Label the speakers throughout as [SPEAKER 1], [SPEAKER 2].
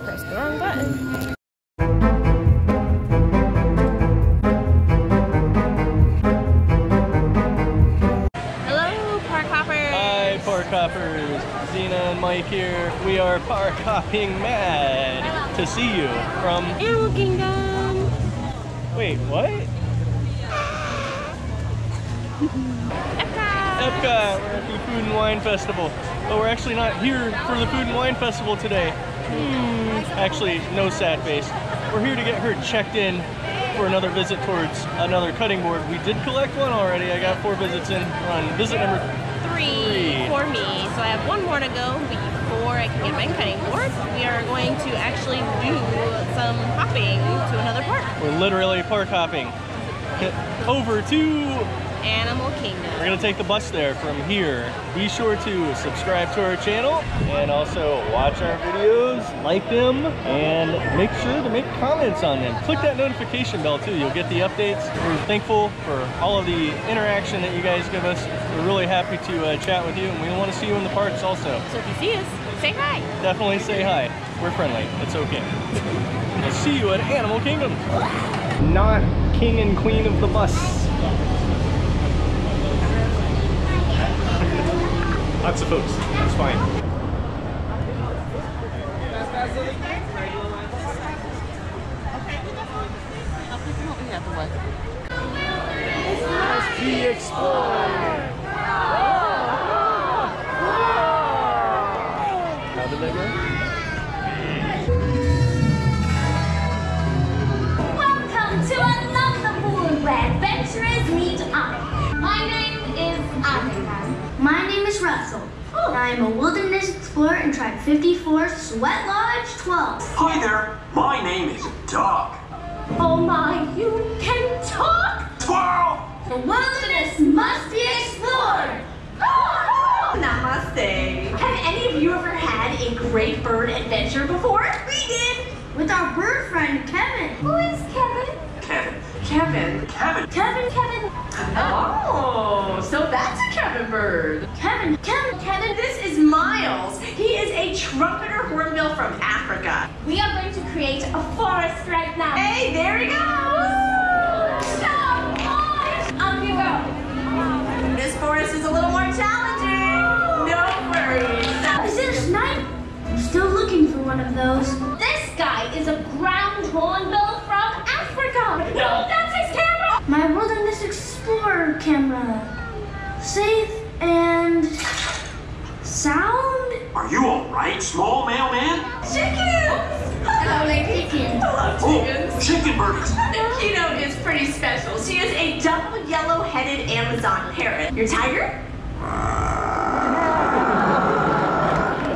[SPEAKER 1] pressed the wrong button. Hello, park hoppers.
[SPEAKER 2] Hi, park hoppers. Zena and Mike here. We are park hopping mad to see you from
[SPEAKER 1] Animal Kingdom.
[SPEAKER 2] Wait, what? Epcot. We're at the Food and Wine Festival. But we're actually not here for the Food and Wine Festival today. Actually, no sad face. We're here to get her checked in for another visit towards another cutting board. We did collect one already. I got 4 visits in. We're on visit number 3
[SPEAKER 1] for me. So I have 1 more to go before I can get my cutting board. We are going to actually do some hopping to another park.
[SPEAKER 2] We're literally park hopping over to
[SPEAKER 1] Animal Kingdom.
[SPEAKER 2] We're gonna take the bus there from here. Be sure to subscribe to our channel and also watch our videos, like them, and make sure to make comments on them. Click that notification bell too, you'll get the updates. We're thankful for all of the interaction that you guys give us. We're really happy to chat with you, and we want to see you in the parks also.
[SPEAKER 1] So if you see us, say hi.
[SPEAKER 2] Definitely say hi. We're friendly, it's okay. We'll see you at Animal Kingdom. Not king and queen of the bus. Lots of folks, that's fine. FastPass Explore! How did that go?
[SPEAKER 3] Welcome to another pool where adventurers meet up. My name is Ava. My name is Russell. I am a wilderness explorer in Tribe 54, Sweat Lodge 12.
[SPEAKER 4] Hi there, my name is Doc.
[SPEAKER 3] Oh my, you can talk?
[SPEAKER 4] 12!
[SPEAKER 3] The wilderness must be explored.
[SPEAKER 5] Namaste. Have any of you ever had a great bird adventure before? We did.
[SPEAKER 3] With our bird friend, Kevin. Who is Kevin?
[SPEAKER 4] Kevin.
[SPEAKER 5] Kevin.
[SPEAKER 4] Kevin.
[SPEAKER 3] Kevin, Kevin.
[SPEAKER 5] Oh, so that's a Kevin bird.
[SPEAKER 3] Kevin, Kevin, Kevin.
[SPEAKER 5] This is Miles. He is a trumpeter hornbill from Africa.
[SPEAKER 3] We are going to create a forest right now.
[SPEAKER 5] Hey, there he goes.
[SPEAKER 3] Stop, boys. Up you go.
[SPEAKER 5] This forest is a little more challenging. No worries.
[SPEAKER 3] Is it a snipe? I'm still looking for one of those. This guy is a ground hornbill from Africa.
[SPEAKER 5] No, that's his camera.
[SPEAKER 3] My wilderness explorer camera. Safe and sound?
[SPEAKER 4] Are you alright, small mailman?
[SPEAKER 5] Chickens. Hello, lady.
[SPEAKER 3] Chicken.
[SPEAKER 5] Hello,
[SPEAKER 4] Oh,
[SPEAKER 5] chickens.
[SPEAKER 4] chicken burgers.
[SPEAKER 5] Kino is pretty special. She is a double yellow-headed Amazon parrot. Your tiger?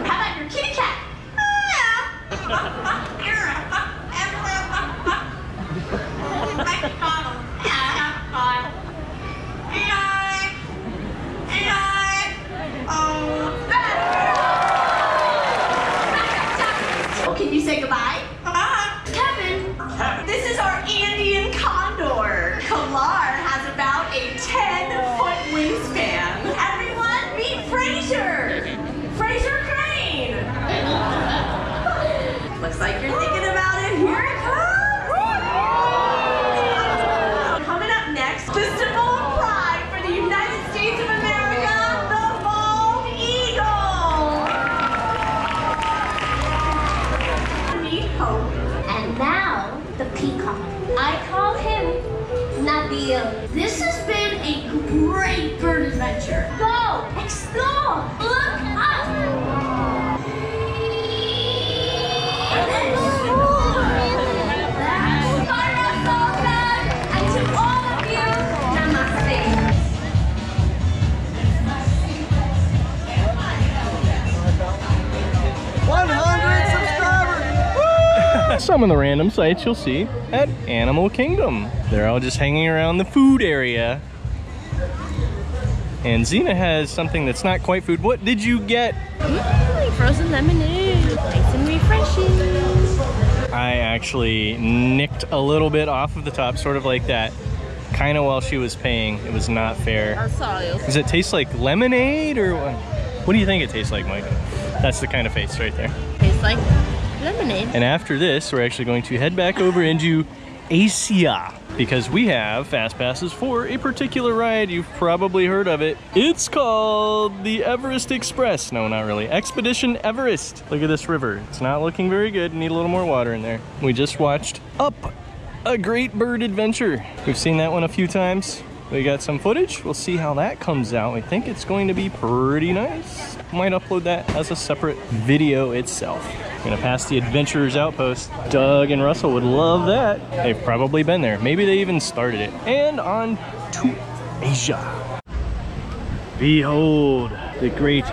[SPEAKER 5] How about your kitty cat? Can you say goodbye?
[SPEAKER 3] Kevin.
[SPEAKER 4] Kevin.
[SPEAKER 5] This is our Andean condor. Kalar has about a 10-foot wingspan. Everyone, meet Fraser. Fraser Crane. Looks like you're thinking about it. Here it comes. Coming up next, the symbol of pride for the United States of America, the bald eagle. Meet Hope.
[SPEAKER 3] And now, the peacock. I call him Nabil. This has been a great bird adventure. Go, explore, look up. And to all of you, namaste.
[SPEAKER 2] 100 subscribers! Some of the random sites you'll see at Animal Kingdom. They're all just hanging around the food area. And Zena has something that's not quite food. What did you get?
[SPEAKER 1] Frozen lemonade. Nice and refreshing.
[SPEAKER 2] I actually nicked a little bit off of the top, sort of like that, kind of while she was paying. It was not fair.
[SPEAKER 1] I saw you.
[SPEAKER 2] Does it taste like lemonade or what? What do you think it tastes like, Mike? That's the kind of face right there.
[SPEAKER 1] Tastes like lemonade.
[SPEAKER 2] And after this, we're actually going to head back over into Asia because we have fast passes for a particular ride. You've probably heard of it. It's called the Everest Express. No, not really. Expedition Everest. Look at this river. It's not looking very good. Need a little more water in there. We just watched Up, a Great Bird Adventure. We've seen that one a few times. We got some footage. We'll see how that comes out. We think it's going to be pretty nice. Might upload that as a separate video itself. I'm gonna pass the Adventurers Outpost. Doug and Russell would love that. They've probably been there. Maybe they even started it. And on to Asia. Behold the great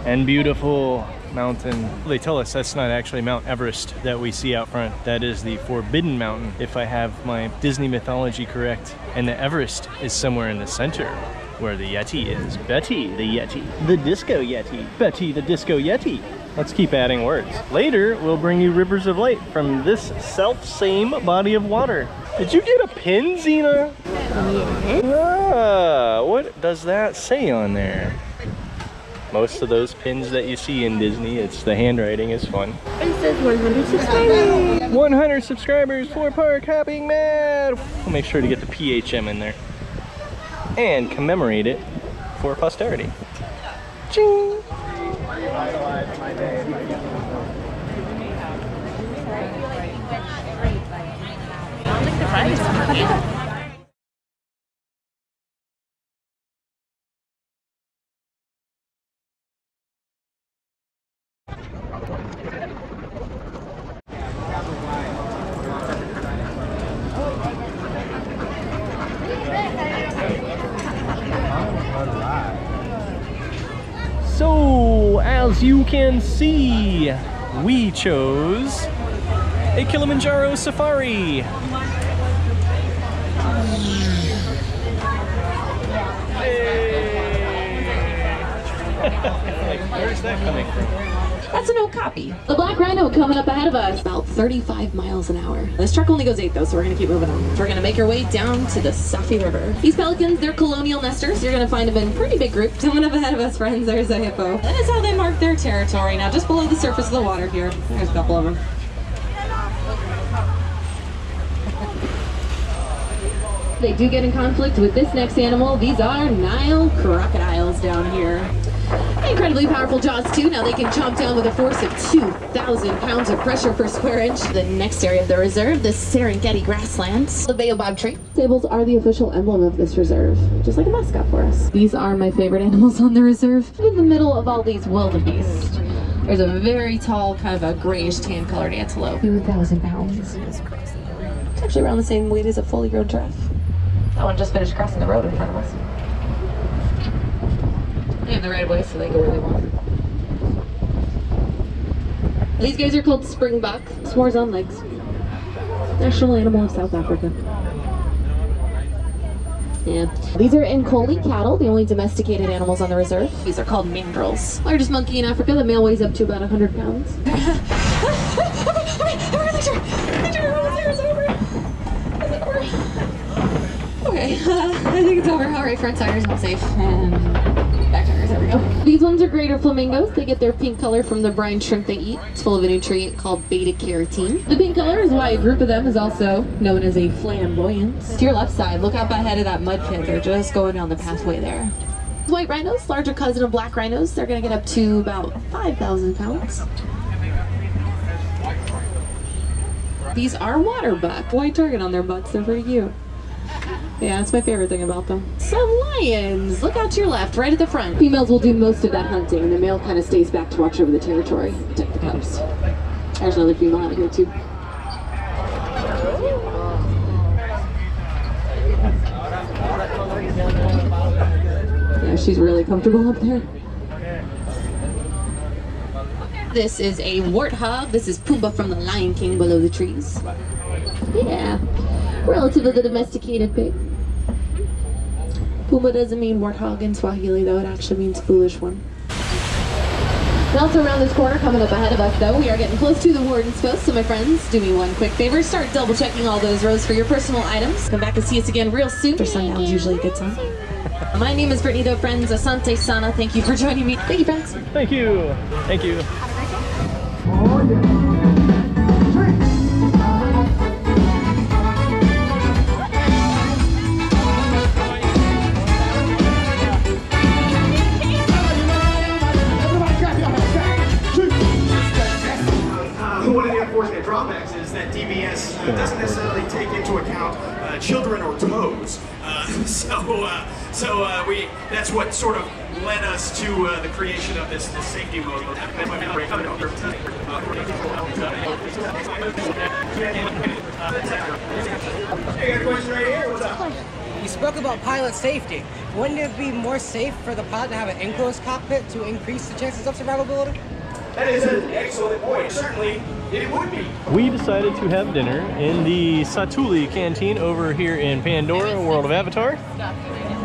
[SPEAKER 2] and beautiful mountain. They tell us that's not actually Mount Everest that we see out front. That is the Forbidden Mountain, if I have my Disney mythology correct. And the Everest is somewhere in the center where the Yeti is. Betty the Yeti. The Disco Yeti. Betty the Disco Yeti. Let's keep adding words. Later, we'll bring you rivers of light from this self-same body of water. Did you get a pin, Xena?
[SPEAKER 1] Yes.
[SPEAKER 2] Ah, what does that say on there? Most of those pins that you see in Disney, it's the handwriting is fun.
[SPEAKER 1] It says 100 subscribers.
[SPEAKER 2] 100 subscribers for Park Hopping Mad. We'll make sure to get the PHM in there and commemorate it for posterity. Ching! So, as you can see, we chose a Kilimanjaro Safari. Like, where's that coming from?
[SPEAKER 6] That's an Okapi. The Black Rhino coming up ahead of us, about 35 miles an hour. This truck only goes 8 though, so we're gonna keep moving on. We're gonna make our way down to the Safi River. These pelicans, they're colonial nesters. You're gonna find them in pretty big groups. Coming up ahead of us, friends, there's a hippo. That is how they mark their territory. Now, just below the surface of the water here, there's a couple of them. They do get in conflict with this next animal. These are Nile crocodiles down here. Incredibly powerful jaws too. Now they can chomp down with a force of 2,000 pounds of pressure per square inch. The next area of the reserve, the Serengeti grasslands. The baobab tree. Sables are the official emblem of this reserve, just like a mascot for us. These are my favorite animals on the reserve. In the middle of all these wildebeest, there's a very tall, kind of a grayish tan colored antelope. 2,000 pounds. It's actually around the same weight as a fully grown giraffe. That one just finished crossing the road in front of us. They have the right of way, so they go where they want. These guys are called springbok. S'mores on legs. National animal of South Africa. Yeah. These are Nkoli cattle, the only domesticated animals on the reserve. These are called mandrills. Largest monkey in Africa. The male weighs up to about 100 pounds. Okay, I think it's over. All right, front tires not safe. And back tires, there we go. These ones are greater flamingos. They get their pink color from the brine shrimp they eat. It's full of a nutrient called beta-carotene. The pink color is why a group of them is also known as a flamboyance. To your left side, look out ahead of that mud pit. They're just going down the pathway there. White rhinos, larger cousin of black rhinos. They're gonna get up to about 5,000 pounds. These are water buck. White target on their butts. They're pretty cute. Yeah, that's my favorite thing about them. Some lions! Look out to your left, right at the front. Females will do most of that hunting, and the male kind of stays back to watch over the territory, protect the cubs. There's another female out here, too. Yeah, she's really comfortable up there. This is a warthog. This is Pumbaa from the Lion King below the trees. Yeah. Relative of the domesticated pig. Pumbaa doesn't mean warthog in Swahili, though. It actually means foolish one. And also around this corner, coming up ahead of us, though, we are getting close to the warden's post. So my friends, do me one quick favor. Start double checking all those rows for your personal items. Come back and see us again real soon. After sundown's usually a good time. My name is Brittany, though, friends. Asante Sana. Thank you for joining me. Thank you, friends.
[SPEAKER 2] Thank you. Thank you.
[SPEAKER 3] Oh, yeah.
[SPEAKER 7] DBS doesn't necessarily take into account children or toes. That's what sort of led us to the creation of this safety mode. Hey, got a question right here. What's up?
[SPEAKER 8] You spoke about pilot safety. Wouldn't it be more safe for the pilot to have an enclosed cockpit to increase the chances of survivability?
[SPEAKER 7] That is an excellent point. Certainly, it would be.
[SPEAKER 2] We decided to have dinner in the Satu'li Canteen over here in Pandora, World of Avatar.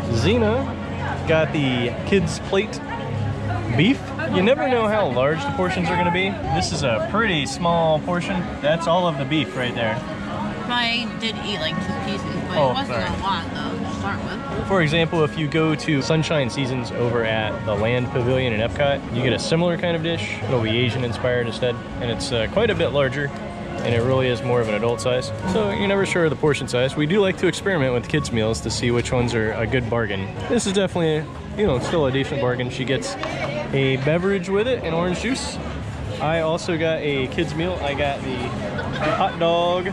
[SPEAKER 2] Xena got the kids' plate beef. You never know how large the portions are going to be. This is a pretty small portion. That's all of the beef right there.
[SPEAKER 1] I did eat like 2 pieces, but
[SPEAKER 2] Oh,
[SPEAKER 1] it wasn't
[SPEAKER 2] sorry.
[SPEAKER 1] a lot though to start with.
[SPEAKER 2] For example, if you go to Sunshine Seasons over at the Land Pavilion in Epcot, you get a similar kind of dish. It'll be Asian inspired instead, and it's quite a bit larger, and it really is more of an adult size. So you're never sure of the portion size. We do like to experiment with kids' meals to see which ones are a good bargain. This is definitely, still a decent bargain. She gets a beverage with it, an orange juice. I also got a kids' meal. I got the hot dog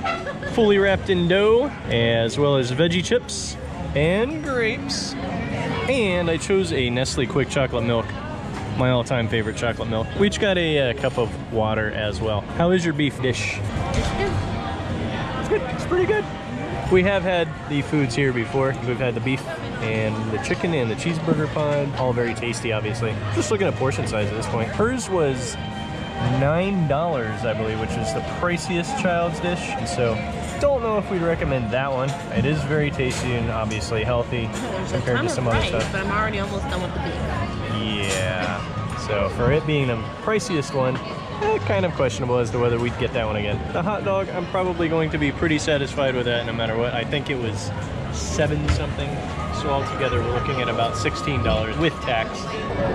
[SPEAKER 2] fully wrapped in dough, as well as veggie chips and grapes. And I chose a Nestle Quick Chocolate Milk, my all-time favorite chocolate milk. We each got a cup of water as well. How is your beef dish? It's good. It's pretty good. We have had the foods here before. We've had the beef and the chicken and the cheeseburger pod. All very tasty, obviously. Just looking at portion size at this point. Hers was $9, I believe, which is the priciest child's dish. And so, don't know if we'd recommend that one. It is very tasty and obviously healthy compared to some other stuff.
[SPEAKER 1] But I'm already almost done with the beef.
[SPEAKER 2] Yeah. So for it being the priciest one, kind of questionable as to whether we'd get that one again. The hot dog, I'm probably going to be pretty satisfied with that no matter what. I think it was 7 something. So altogether, we're looking at about $16 with tax.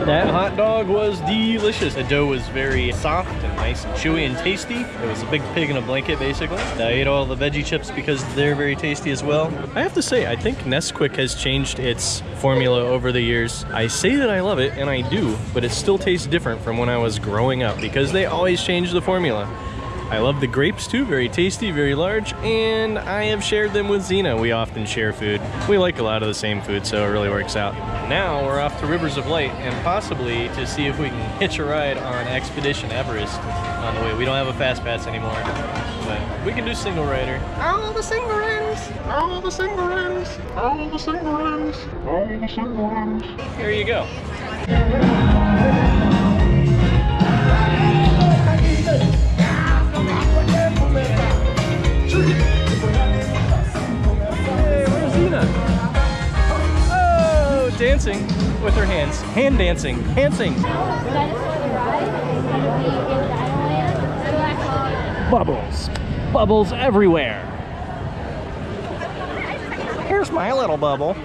[SPEAKER 2] That hot dog was delicious. The dough was very soft and nice and chewy and tasty. It was a big pig in a blanket, basically. I ate all the veggie chips because they're very tasty as well. I have to say, I think Nesquik has changed its formula over the years. I say that I love it, and I do, but it still tastes different from when I was growing up because they always change the formula. I love the grapes too, very tasty, very large, and I have shared them with Xena. We often share food. We like a lot of the same food, so it really works out. Now we're off to Rivers of Light and possibly to see if we can hitch a ride on Expedition Everest on the way. We don't have a FastPass anymore, but we can do single rider. All the single riders, all the single riders, all the single riders, all the single riders. Here you go. Oh, dancing with her hands. Hand dancing. Handsing. Bubbles. Bubbles everywhere. Here's my little bubble.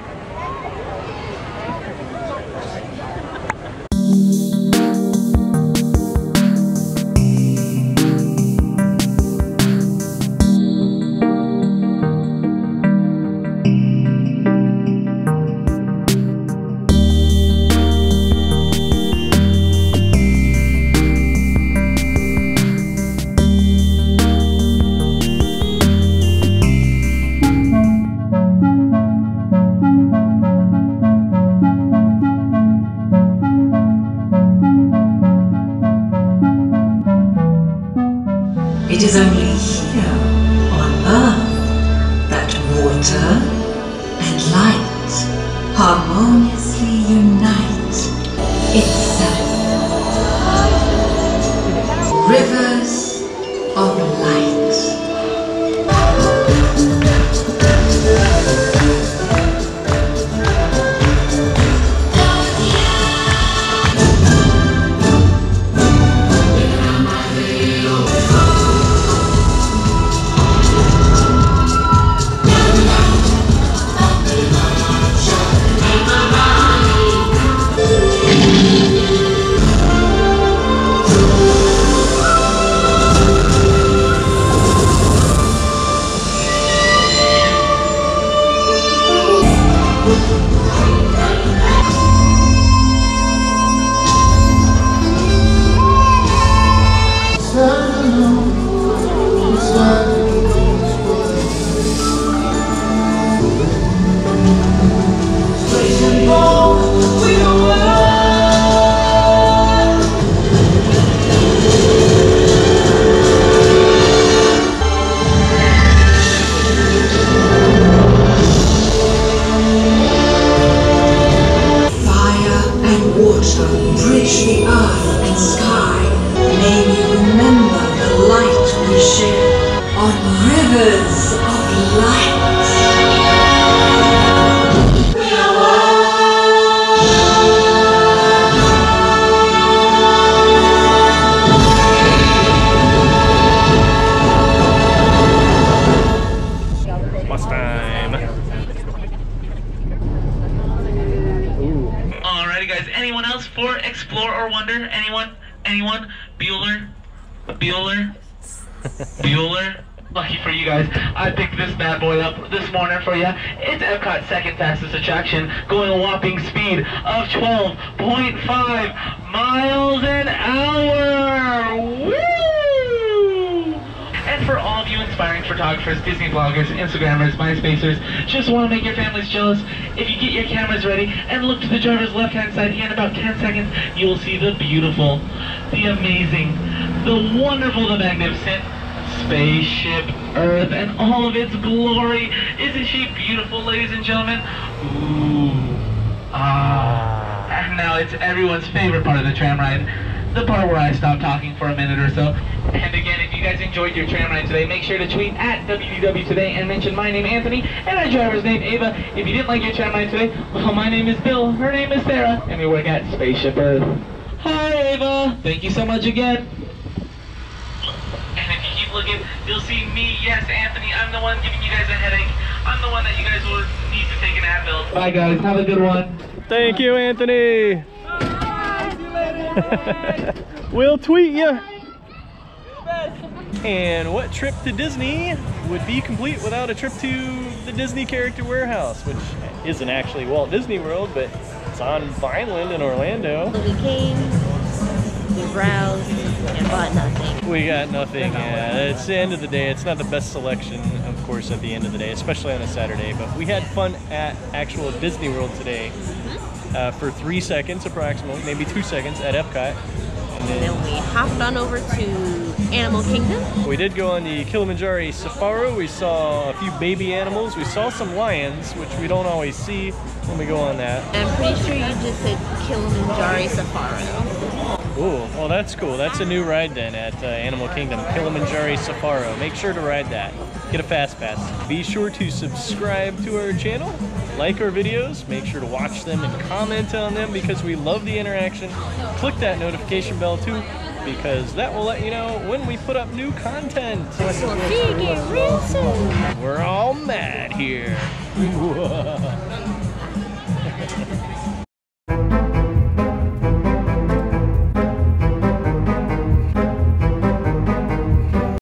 [SPEAKER 9] It is only here on Earth that water and light harmoniously unite itself. Rivers of light.
[SPEAKER 10] Anyone? Bueller? Bueller? Bueller? Lucky for you guys, I picked this bad boy up this morning for you. It's Epcot's second fastest attraction, going a whopping speed of 12.5 miles an hour. Woo! And for all of you inspiring photographers, Disney bloggers, Instagrammers, MySpacers, just want to make your families jealous, if you get your cameras ready and look to the driver's left-hand side here in about 10 seconds, you will see the beautiful, the amazing, the wonderful, the magnificent Spaceship Earth and all of its glory. Isn't she beautiful, ladies and gentlemen? Ooh. And now it's everyone's favorite part of the tram ride, the part where I stop talking for a minute or so. And again, if you guys enjoyed your tram ride today, make sure to tweet at WDW Today and mention my name, Anthony, and our driver's name, Ava. If you didn't like your tram ride today, well, my name is Bill, her name is Sarah, and we work at Spaceship Earth. Hi, Ava. Thank you so much again. And if you keep looking, you'll see me, yes, Anthony. I'm the one giving you guys a headache. I'm the one that you guys will need to take an Advil. Bye, guys. Have a good one.
[SPEAKER 2] Thank you, Anthony. We'll tweet you. And what trip to Disney would be complete without a trip to the Disney Character Warehouse, which isn't actually Walt Disney World, but it's on Vineland in Orlando.
[SPEAKER 1] We came, we browsed, and bought nothing.
[SPEAKER 2] We got nothing. Yeah, it's the end of the day. It's not the best selection, of course, at the end of the day, especially on a Saturday, but we had fun at actual Disney World today for 3 seconds approximately, maybe 2 seconds at Epcot.
[SPEAKER 1] And then we hopped on over to Animal Kingdom.
[SPEAKER 2] We did go on the Kilimanjaro Safari. We saw a few baby animals. We saw some lions, which we don't always see when we go on that.
[SPEAKER 1] I'm pretty sure you just said Kilimanjaro Safari.
[SPEAKER 2] Ooh, well that's cool. That's a new ride then at Animal Kingdom, Kilimanjaro Safari. Make sure to ride that. Get a FastPass. Be sure to subscribe to our channel, like our videos, make sure to watch them and comment on them because we love the interaction. Click that notification bell too because that will let you know when we put up new content.
[SPEAKER 1] So see you again real soon.
[SPEAKER 2] We're all mad here.